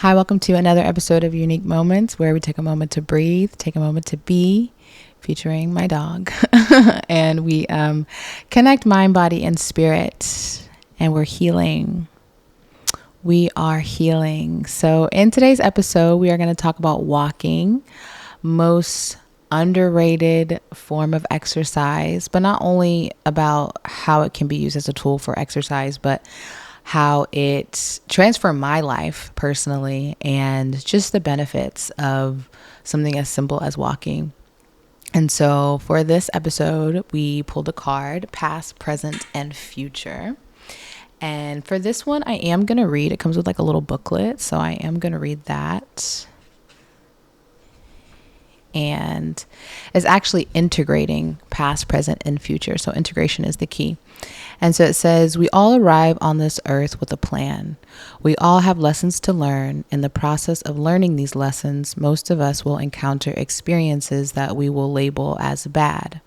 Hi, welcome to another episode of Unique Moments, where we take a moment to breathe, take a moment to be, featuring my dog. And we connect mind, body, and spirit, and we're healing. We are healing. So in today's episode, we are going to talk about walking, most underrated form of exercise, but not only about how it can be used as a tool for exercise, but how it transformed my life personally, and just the benefits of something as simple as walking. And so for this episode, we pulled a card, past, present, and future. And for this one, I am going to read. It comes with like a little booklet, so I am going to read that. And it's actually integrating past, present, and future. So integration is the key. And so it says, we all arrive on this earth with a plan. We all have lessons to learn. In the process of learning these lessons, most of us will encounter experiences that we will label as bad.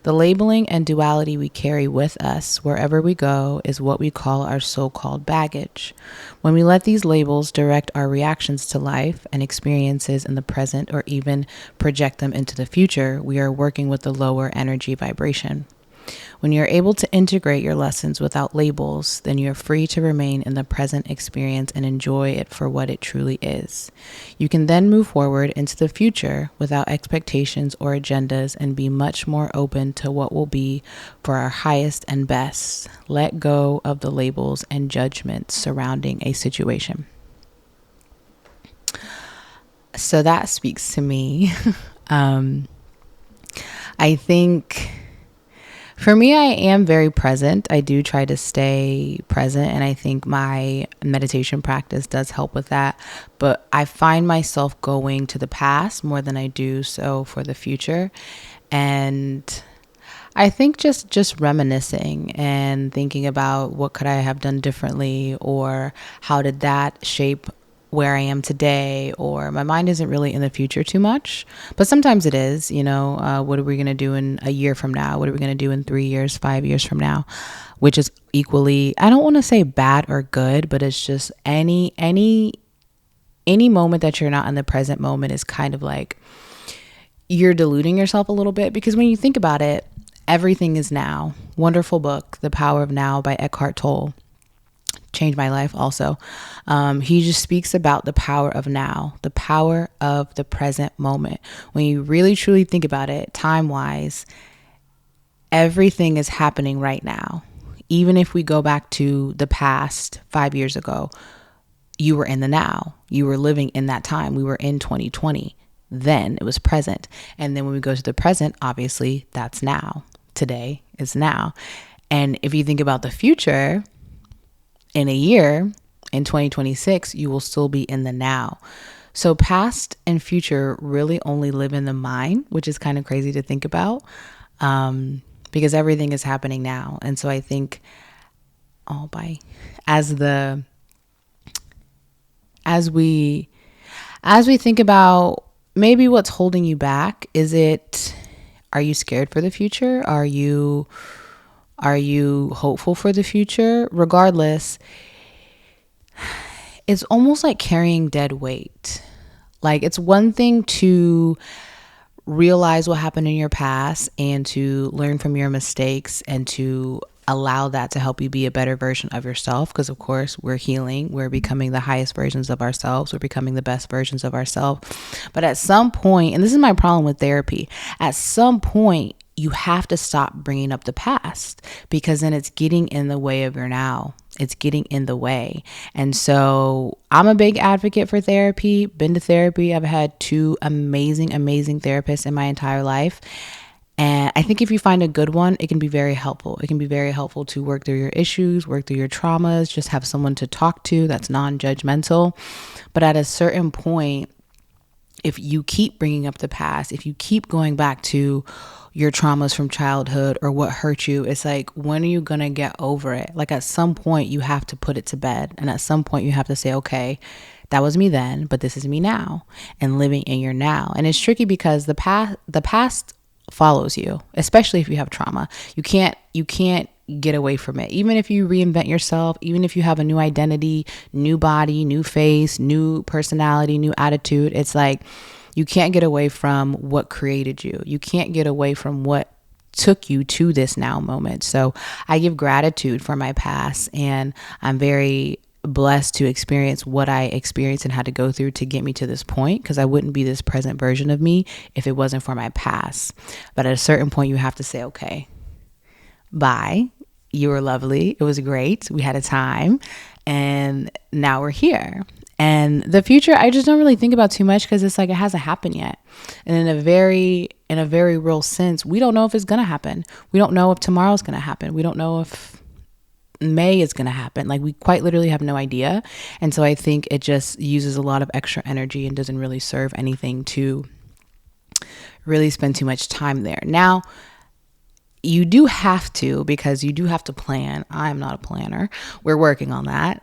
The labeling and duality we carry with us wherever we go is what we call our so-called baggage. When we let these labels direct our reactions to life and experiences in the present, or even project them into the future, we are working with the lower energy vibration. When you're able to integrate your lessons without labels, then you're free to remain in the present experience and enjoy it for what it truly is. You can then move forward into the future without expectations or agendas and be much more open to what will be for our highest and best. Let go of the labels and judgments surrounding a situation. So that speaks to me. I think for me, I am very present. I do try to stay present, and I think my meditation practice does help with that. But I find myself going to the past more than I do so for the future. And I think just reminiscing and thinking about what could I have done differently, or how did that shape where I am today, or my mind isn't really in the future too much, but sometimes it is, what are we going to do in a year from now? What are we going to do in 3 years, 5 years from now? Which is equally, I don't want to say bad or good, but it's just any moment that you're not in the present moment is kind of like you're deluding yourself a little bit, because when you think about it, everything is now. Wonderful book, The Power of Now by Eckhart Tolle. Changed my life also. He just speaks about the power of now, the power of the present moment. When you really truly think about it, time-wise, everything is happening right now. Even if we go back to the past 5 years ago, you were in the now. You were living in that time. We were in 2020. Then it was present. And then when we go to the present, obviously that's now. Today is now. And if you think about the future, in a year, in 2026, you will still be in the now. So past and future really only live in the mind, which is kind of crazy to think about, because everything is happening now. And so I think, as we think about maybe what's holding you back, are you scared for the future? Are you hopeful for the future? Regardless, it's almost like carrying dead weight. Like, it's one thing to realize what happened in your past and to learn from your mistakes and to allow that to help you be a better version of yourself. Because of course, we're healing. We're becoming the highest versions of ourselves. We're becoming the best versions of ourselves. But at some point, and this is my problem with therapy, at some point, you have to stop bringing up the past, because then it's getting in the way of your now. It's getting in the way. And so I'm a big advocate for therapy, been to therapy. I've had 2 amazing therapists in my entire life. And I think if you find a good one, it can be very helpful. It can be very helpful to work through your issues, work through your traumas, just have someone to talk to that's non-judgmental. But at a certain point, if you keep bringing up the past, if you keep going back to your traumas from childhood or what hurt you, it's like, when are you going to get over it? Like, at some point you have to put it to bed. And at some point you have to say, okay, that was me then, but this is me now, and living in your now. And it's tricky because the past follows you, especially if you have trauma. You can't get away from it. Even if you reinvent yourself, even if you have a new identity, new body, new face, new personality, new attitude, it's like you can't get away from what created you. You can't get away from what took you to this now moment. So I give gratitude for my past, and I'm very blessed to experience what I experienced and had to go through to get me to this point, because I wouldn't be this present version of me if it wasn't for my past. But at a certain point, you have to say, okay, bye. You were lovely. It was great. We had a time, and now we're here. And the future, I just don't really think about too much, because it's like it hasn't happened yet. And in a very real sense, we don't know if it's going to happen. We don't know if tomorrow's going to happen. We don't know if May is going to happen. Like, we quite literally have no idea. And so I think it just uses a lot of extra energy and doesn't really serve anything to really spend too much time there. Now, you do have to, because you do have to plan. I'm not a planner. We're working on that.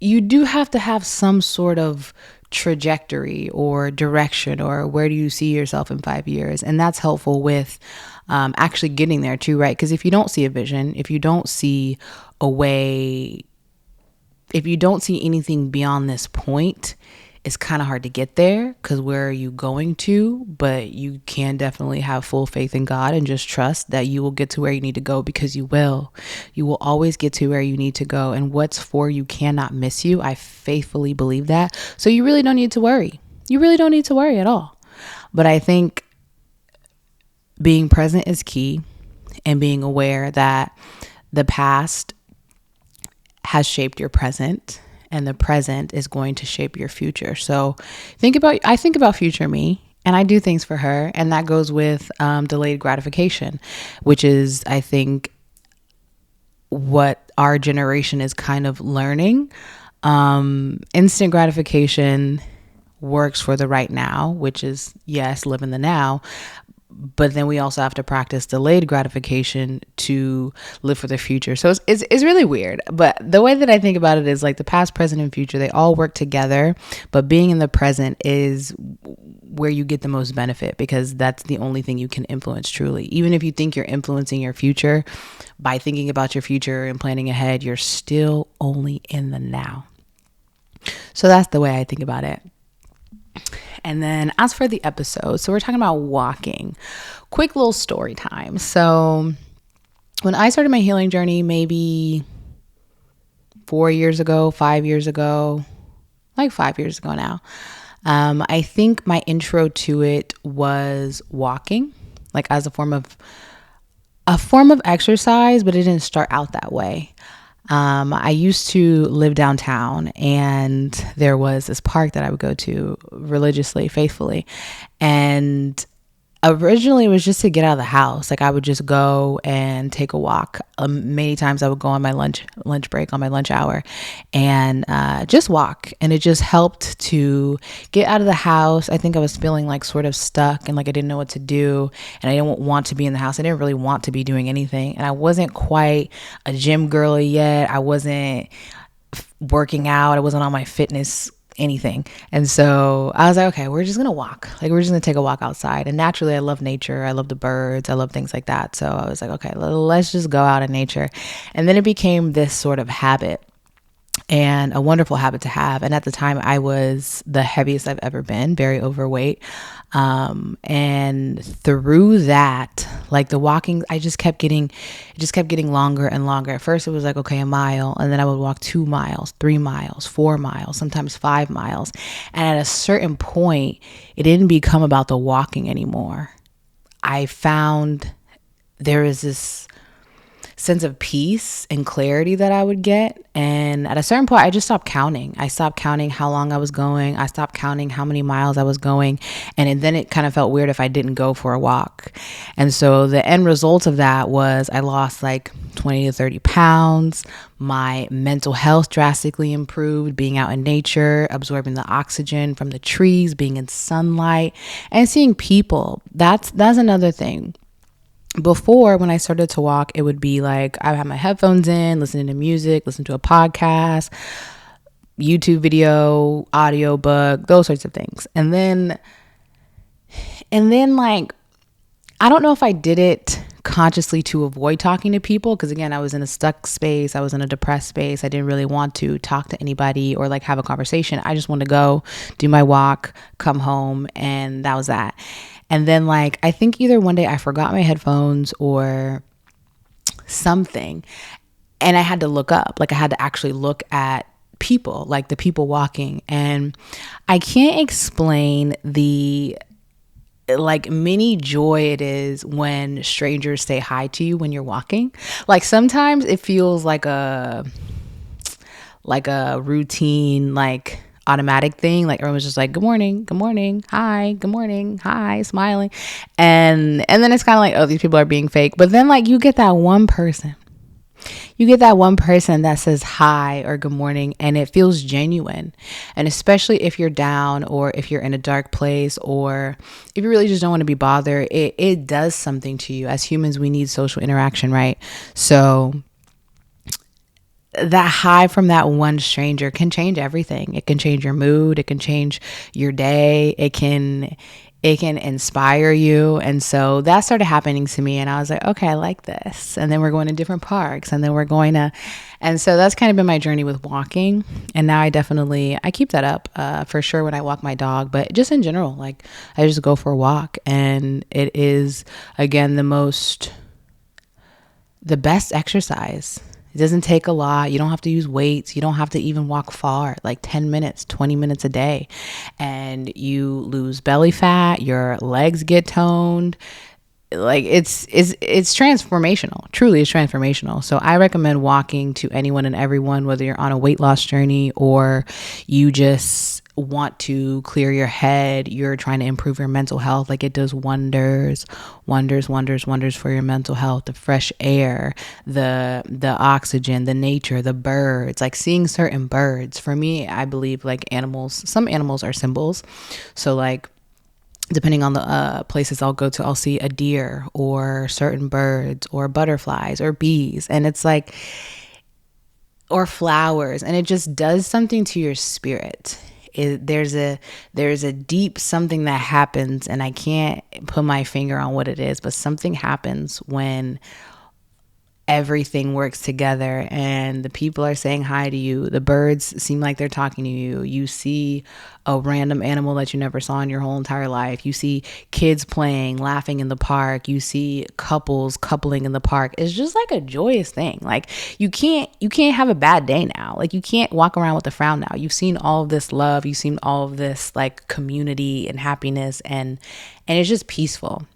You do have to have some sort of trajectory or direction, or where do you see yourself in 5 years? And that's helpful with actually getting there too, right? Because if you don't see a vision, if you don't see a way, if you don't see anything beyond this point, it's kind of hard to get there, because where are you going to? But you can definitely have full faith in God and just trust that you will get to where you need to go, because you will. You will always get to where you need to go, and what's for you cannot miss you. I faithfully believe that. So you really don't need to worry. You really don't need to worry at all. But I think being present is key, and being aware that the past has shaped your present, and the present is going to shape your future. So I think about future me, and I do things for her. And that goes with delayed gratification, which is, I think, what our generation is kind of learning. Instant gratification works for the right now, which is, yes, live in the now. But then we also have to practice delayed gratification to live for the future. So it's really weird. But the way that I think about it is like the past, present, and future, they all work together. But being in the present is where you get the most benefit, because that's the only thing you can influence truly. Even if you think you're influencing your future by thinking about your future and planning ahead, you're still only in the now. So that's the way I think about it. And then as for the episode, so we're talking about walking. Quick little story time. So when I started my healing journey, maybe 4 years ago, 5 years ago, like 5 years ago now, I think my intro to it was walking, like as a form of exercise, but it didn't start out that way. I used to live downtown, and there was this park that I would go to religiously, faithfully. And originally it was just to get out of the house. Like, I would just go and take a walk. Many times I would go on my lunch break, on my lunch hour, and just walk. And it just helped to get out of the house. I think I was feeling like sort of stuck, and like I didn't know what to do, and I didn't want to be in the house. I didn't really want to be doing anything. And I wasn't quite a gym girly yet. I wasn't working out. I wasn't on my fitness anything. And so I was like, okay, we're just going to walk. Like, we're just going to take a walk outside. And naturally, I love nature. I love the birds. I love things like that. So I was like, okay, let's just go out in nature. And then it became this sort of habit, and a wonderful habit to have. And at the time, I was the heaviest I've ever been, very overweight. And through that, like the walking, it just kept getting longer and longer. At first it was like, okay, a mile. And then I would walk 2 miles, 3 miles, 4 miles, sometimes 5 miles. And at a certain point, it didn't become about the walking anymore. I found there is this sense of peace and clarity that I would get. And at a certain point, I just stopped counting. I stopped counting how long I was going. I stopped counting how many miles I was going. And then it kind of felt weird if I didn't go for a walk. And so the end result of that was I lost like 20 to 30 pounds. My mental health drastically improved, being out in nature, absorbing the oxygen from the trees, being in sunlight, and seeing people. That's another thing. Before, when I started to walk, it would be like I would have my headphones in, listening to music, listen to a podcast, YouTube video, audiobook, those sorts of things. And then like, I don't know if I did it consciously to avoid talking to people, because again, I was in a stuck space, I was in a depressed space, I didn't really want to talk to anybody or like have a conversation. I just wanted to go do my walk, come home, and that was that. And then like I think either one day I forgot my headphones or something, and I had to look up, like I had to actually look at people, like the people walking, and I can't explain the like mini joy it is when strangers say hi to you when you're walking. Like sometimes it feels like a routine, like automatic thing, like everyone's just like good morning, hi, good morning, hi, smiling, and then it's kind of like, oh, these people are being fake. But then like you get that one person that says hi or good morning, and it feels genuine. And especially if you're down, or if you're in a dark place, or if you really just don't want to be bothered, it does something to you. As humans, we need social interaction, right? So that high from that one stranger can change everything. It can change your mood. It can change your day. It can inspire you. And so that started happening to me, and I was like, okay, I like this. And then we're going to different parks, and then we're going to, and so that's kind of been my journey with walking. And now I keep that up for sure when I walk my dog, but just in general, like I just go for a walk, and it is again the best exercise. It doesn't take a lot. You don't have to use weights. You don't have to even walk far, like 10 minutes, 20 minutes a day. And you lose belly fat, your legs get toned. Like it's transformational. Truly, it's transformational. So I recommend walking to anyone and everyone, whether you're on a weight loss journey or you just want to clear your head, you're trying to improve your mental health. Like it does wonders for your mental health. The fresh air, the oxygen, the nature, the birds, like seeing certain birds. For me, I believe like some animals are symbols. So like depending on the places I'll go to, I'll see a deer or certain birds or butterflies or bees. And it's like, or flowers, and it just does something to your spirit. There's a deep something that happens, and I can't put my finger on what it is, but something happens when everything works together and the people are saying hi to you. The birds seem like they're talking to you. You see a random animal that you never saw in your whole entire life. You see kids playing, laughing in the park. You see couples coupling in the park. It's just like a joyous thing. Like you can't have a bad day now. Like you can't walk around with a frown now. You've seen all of this love. You've seen all of this like community and happiness, and it's just peaceful.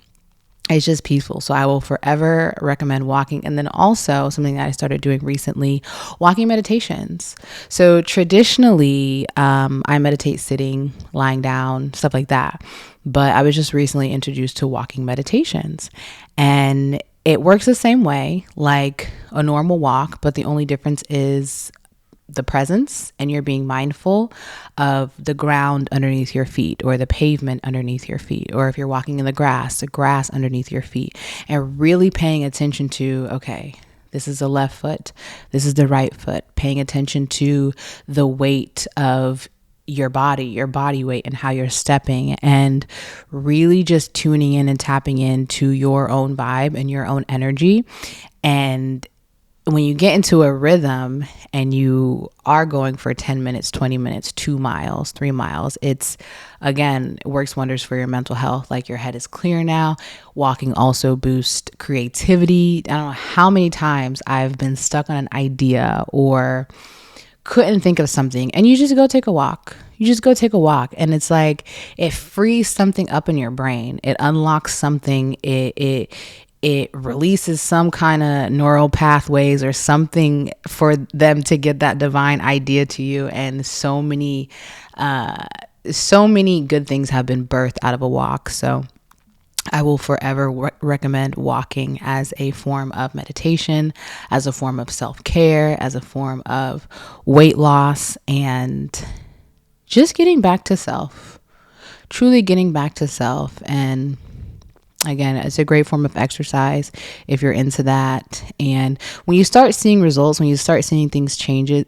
It's just peaceful. So I will forever recommend walking. And then also something that I started doing recently, walking meditations. So traditionally, I meditate sitting, lying down, stuff like that. But I was just recently introduced to walking meditations, and it works the same way like a normal walk, but the only difference is the presence, and you're being mindful of the ground underneath your feet, or the pavement underneath your feet, or if you're walking in the grass underneath your feet, and really paying attention to, okay, this is the left foot, this is the right foot, paying attention to the weight of your body weight and how you're stepping, and really just tuning in and tapping into your own vibe and your own energy. And when you get into a rhythm and you are going for 10 minutes, 20 minutes, 2 miles, 3 miles, it works wonders for your mental health. Like your head is clear now. Walking also boosts creativity. I don't know how many times I've been stuck on an idea or couldn't think of something, and you just go take a walk. And it's like, it frees something up in your brain. It unlocks something. It releases some kind of neural pathways or something for them to get that divine idea to you. And so many good things have been birthed out of a walk. So I will forever recommend walking as a form of meditation, as a form of self-care, as a form of weight loss, and just getting back to self, truly getting back to self. And again, it's a great form of exercise if you're into that. And when you start seeing results, when you start seeing things change, or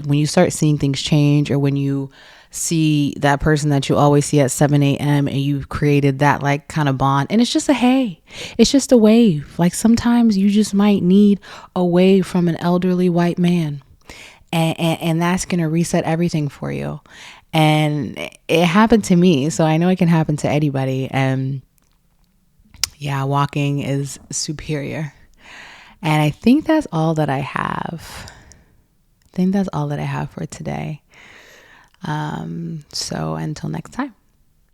when you see that person that you always see at 7 a.m. and you've created that like kind of bond. And it's just it's just a wave. Like sometimes you just might need a wave from an elderly white man. And that's going to reset everything for you. And it happened to me, so I know it can happen to anybody. And yeah, walking is superior. And I think that's all that I have. For today. So until next time.